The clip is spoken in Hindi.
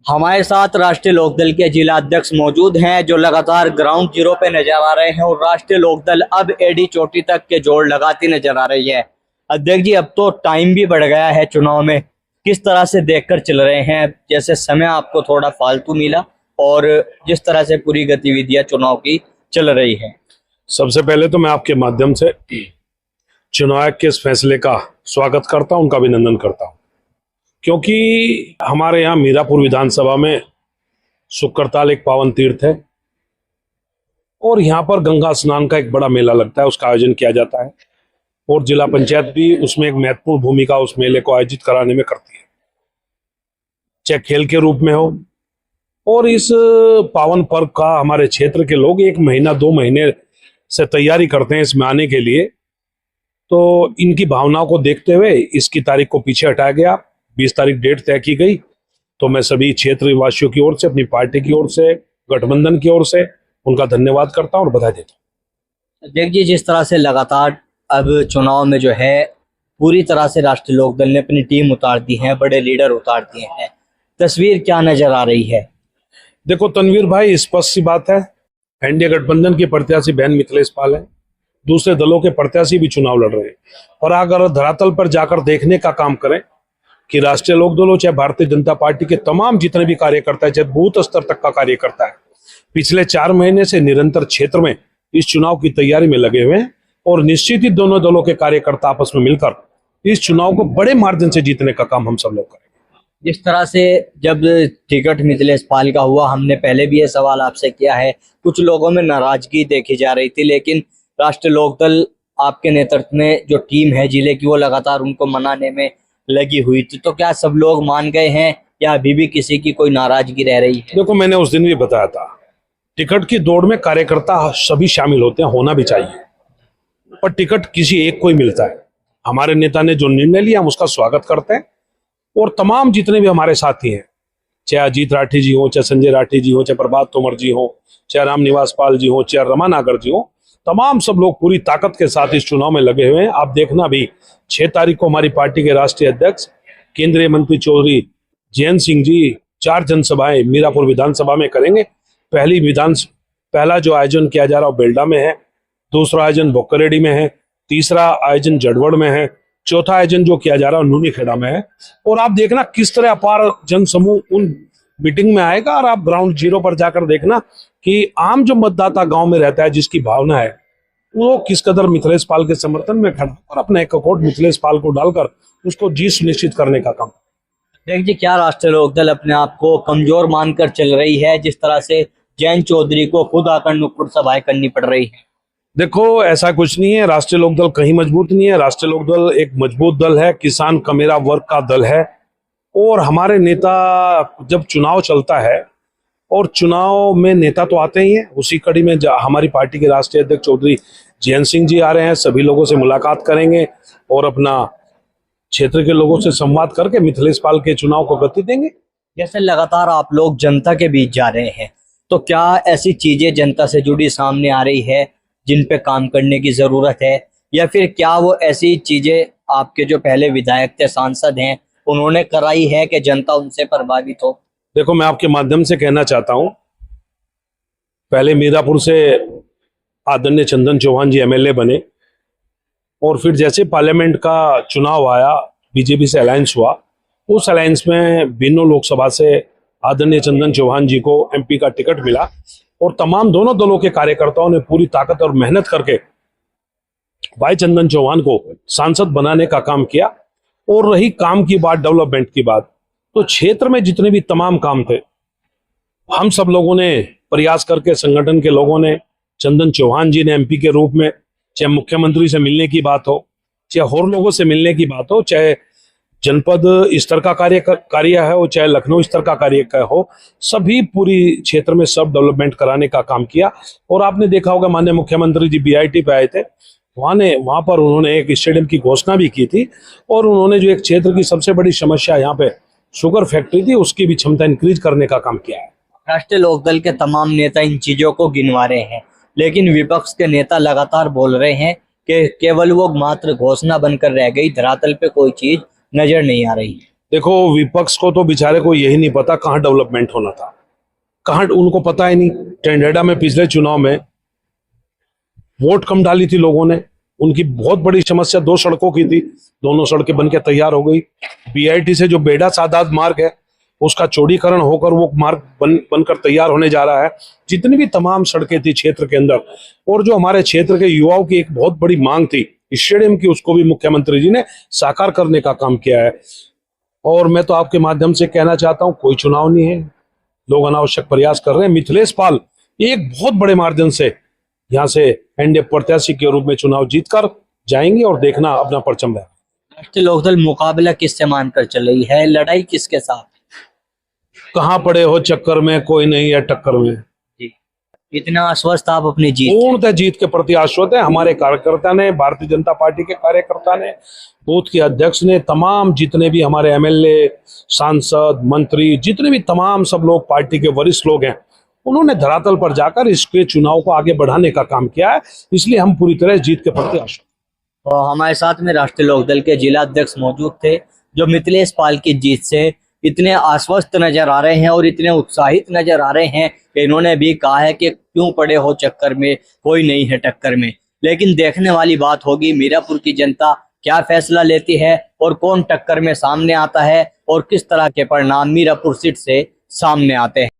हमारे साथ राष्ट्रीय लोकदल के जिला अध्यक्ष मौजूद हैं जो लगातार ग्राउंड जीरो पे नजर आ रहे हैं और राष्ट्रीय लोकदल अब एडी चोटी तक के जोड़ लगाती नजर आ रही है। अध्यक्ष जी, अब तो टाइम भी बढ़ गया है चुनाव में, किस तरह से देखकर चल रहे हैं? जैसे समय आपको थोड़ा फालतू मिला और जिस तरह से पूरी गतिविधियां चुनाव की चल रही है। सबसे पहले तो मैं आपके माध्यम से चुनाव आयोग के इस फैसले का स्वागत करता हूं, उनका अभिनंदन करता हूं, क्योंकि हमारे यहाँ मीरापुर विधानसभा में शुक्रताल एक पावन तीर्थ है और यहाँ पर गंगा स्नान का एक बड़ा मेला लगता है, उसका आयोजन किया जाता है और जिला पंचायत भी उसमें एक महत्वपूर्ण भूमिका उस मेले को आयोजित कराने में करती है, चाहे खेल के रूप में हो। और इस पावन पर्व का हमारे क्षेत्र के लोग 1 महीना 2 महीने से तैयारी करते हैं इसमें आने के लिए। तो इनकी भावनाओं को देखते हुए इसकी तारीख को पीछे हटाया गया, 20 तारीख डेट तय की गई। तो मैं सभी क्षेत्र वासियों की ओर से, अपनी पार्टी की ओर से, गठबंधन की ओर से उनका धन्यवाद करता हूं और बधाई देता हूं। अध्यक्ष जी, जिस तरह से लगातार अब चुनाव में जो है पूरी तरह से राष्ट्रीय लोकदल ने अपनी टीम उतार दी है, बड़े लीडर उतार दिए हैं, तस्वीर क्या नजर आ रही है? देखो तनवीर भाई, स्पष्ट सी बात है, एनडीए गठबंधन की प्रत्याशी बहन मिथिलेश पाल है, दूसरे दलों के प्रत्याशी भी चुनाव लड़ रहे हैं। और अगर धरातल पर जाकर देखने का काम करें कि राष्ट्रीय लोकदल हो चाहे भारतीय जनता पार्टी के तमाम जितने भी कार्यकर्ता है, चाहे बूथ स्तर तक का कार्यकर्ता है, पिछले 4 महीने से निरंतर क्षेत्र में इस चुनाव की तैयारी में लगे हुए हैं और निश्चित ही दोनों दलों के कार्यकर्ता आपस में मिलकर इस चुनाव को बड़े मार्जिन से जीतने का काम हम सब लोग करेंगे। जिस तरह से जब टिकट मिथिलेश पाल का हुआ, हमने पहले भी ये सवाल आपसे किया है, कुछ लोगों में नाराजगी देखी जा रही थी, लेकिन राष्ट्रीय लोकदल आपके नेतृत्व में जो टीम है जिले की, वो लगातार उनको मनाने में लगी हुई थी। तो क्या सब लोग मान गए हैं या अभी भी किसी की कोई नाराजगी रह रही है? देखो, मैंने उस दिन भी बताया था, टिकट की दौड़ में कार्यकर्ता सभी शामिल होते हैं, होना भी चाहिए, पर टिकट किसी एक को ही मिलता है। हमारे नेता ने जो निर्णय लिया हम उसका स्वागत करते हैं और तमाम जितने भी हमारे साथी हैं, चाहे अजीत राठी जी हो, चाहे संजय राठी जी हो, चाहे प्रभात तोमर जी हो, चाहे राम निवास पाल जी हो, चाहे रमा नागर जी हो, तमाम सब लोग पूरी ताकत के साथ इस चुनाव में लगे हुए हैं। आप देखना भी 6 तारीख को हमारी पार्टी के राष्ट्रीय अध्यक्ष केंद्रीय मंत्री चौधरी जयंत सिंह जी 4 जनसभाएं मीरापुर विधानसभा में करेंगे। पहला जो आयोजन किया जा रहा है बेल्डा में है, दूसरा आयोजन बोकरेडी में है, तीसरा आयोजन जड़वड़ में है, चौथा आयोजन जो किया जा रहा है नूनी खेड़ा में है। और आप देखना किस तरह अपार जन समूह उन मीटिंग में आएगा और आप ग्राउंड जीरो पर जाकर देखना कि आम जो मतदाता गांव में रहता है, जिसकी भावना है, वो किस कदर मिथिलेश पाल के समर्थन में खड़ा और अपना एक वोट मिथिलेश पाल को डालकर उसको जीत सुनिश्चित करने का काम। देखिए, क्या राष्ट्रीय लोकदल अपने आप को कमजोर मानकर चल रही है, जिस तरह से जयंत चौधरी को खुद आकर नुक्कड़ सभाएं करनी पड़ रही है? देखो, ऐसा कुछ नहीं है, राष्ट्रीय लोकदल कहीं मजबूत नहीं है। राष्ट्रीय लोकदल एक मजबूत दल है, किसान का मेरा वर्ग का दल है। और हमारे नेता जब चुनाव चलता है और चुनाव में नेता तो आते ही हैं, उसी कड़ी में हमारी पार्टी के राष्ट्रीय अध्यक्ष चौधरी जयंत सिंह जी आ रहे हैं, सभी लोगों से मुलाकात करेंगे और अपना क्षेत्र के लोगों से संवाद करके मिथिलेश पाल के चुनाव को गति देंगे। जैसे लगातार आप लोग जनता के बीच जा रहे हैं, तो क्या ऐसी चीजें जनता से जुड़ी सामने आ रही है जिन पे काम करने की जरूरत है, या फिर क्या वो ऐसी चीजें आपके जो पहले विधायक थे, सांसद हैं, उन्होंने कराई है कि जनता उनसे प्रभावित हो? देखो, मैं आपके माध्यम से कहना चाहता हूं, पहले मीरापुर से आदरणीय चंदन चौहान जी एमएलए बने और फिर जैसे पार्लियामेंट का चुनाव आया, बीजेपी से अलायंस हुआ, उस अलायंस में बिन्नों लोकसभा से आदरणीय चंदन चौहान जी को एमपी का टिकट मिला और तमाम दोनों दलों के कार्यकर्ताओं ने पूरी ताकत और मेहनत करके भाई चंदन चौहान को सांसद बनाने का काम किया। और रही काम की बात, डेवलपमेंट की बात, तो क्षेत्र में जितने भी तमाम काम थे, हम सब लोगों ने प्रयास करके, संगठन के लोगों ने, चंदन चौहान जी ने एमपी के रूप में, चाहे मुख्यमंत्री से मिलने की बात हो, चाहे और लोगों से मिलने की बात हो, चाहे जनपद स्तर का कार्य है हो, चाहे लखनऊ स्तर का कार्य हो, सभी पूरी क्षेत्र में सब डेवलपमेंट कराने का काम किया। और आपने देखा होगा माननीय मुख्यमंत्री जी बीआईटी पे आए थे, वहां पर उन्होंने एक स्टेडियम की घोषणा भी की थी और उन्होंने जो एक क्षेत्र की सबसे बड़ी समस्या यहाँ पे शुगर फैक्ट्री थी, उसकी भी क्षमता इंक्रीज करने का काम किया है। राष्ट्रीय लोकदल के तमाम नेता इन चीजों को गिनवा रहे हैं, लेकिन विपक्ष के नेता लगातार बोल रहे हैं कि केवल वो मात्र घोषणा बनकर रह गई, धरातल पे कोई चीज नजर नहीं आ रही है। देखो, विपक्ष को तो बेचारे को यही नहीं पता कहाँ डेवलपमेंट होना था, कहाँ उनको पता ही नहीं। टेंडेडा में पिछले चुनाव में वोट कम डाली थी लोगों ने। उनकी बहुत बड़ी समस्या 2 सड़कों की थी, दोनों सड़कें बनकर तैयार हो गई। बीआईटी से जो बेड़ा सादात मार्ग है उसका चौड़ीकरण होकर वो मार्ग बनकर तैयार होने जा रहा है। जितनी भी तमाम सड़कें थी क्षेत्र के अंदर, और जो हमारे क्षेत्र के युवाओं की एक बहुत बड़ी मांग थी स्टेडियम की, उसको भी मुख्यमंत्री जी ने साकार करने का काम किया है। और मैं तो आपके माध्यम से कहना चाहता हूं, कोई चुनाव नहीं है, लोग अनावश्यक प्रयास कर रहे हैं। मिथिलेश पाल एक बहुत बड़े मार्जिन से यहाँ से एनडीए प्रत्याशी के रूप में चुनाव जीतकर जाएंगे और देखना अपना परचम लहराएगा। राष्ट्रीय लोकदल मुकाबला किससे मानकर चल रही है, लड़ाई किसके साथ? कहाँ पड़े हो चक्कर में, कोई नहीं है टक्कर में। जी, इतना आश्वस्त आप अपनी जीत? पूर्णतः जीत के प्रति आश्वस्त है। हमारे कार्यकर्ता ने, भारतीय जनता पार्टी के कार्यकर्ता ने, बूथ के अध्यक्ष ने, तमाम जितने भी हमारे एमएलए, सांसद, मंत्री, जितने भी तमाम सब लोग पार्टी के वरिष्ठ लोग हैं, उन्होंने धरातल पर जाकर इसके चुनाव को आगे बढ़ाने का काम किया है। इसलिए हम पूरी तरह जीत के प्रति आश्वस्त। तो हमारे साथ में राष्ट्रीय लोकदल के जिला अध्यक्ष मौजूद थे, जो मिथिलेश पाल की जीत से इतने आश्वस्त नजर आ रहे हैं और इतने उत्साहित नजर आ रहे हैं कि इन्होंने भी कहा है कि क्यों पड़े हो चक्कर में, कोई नहीं है टक्कर में। लेकिन देखने वाली बात होगी मीरापुर की जनता क्या फैसला लेती है और कौन टक्कर में सामने आता है और किस तरह के परिणाम मीरापुर सीट से सामने आते हैं।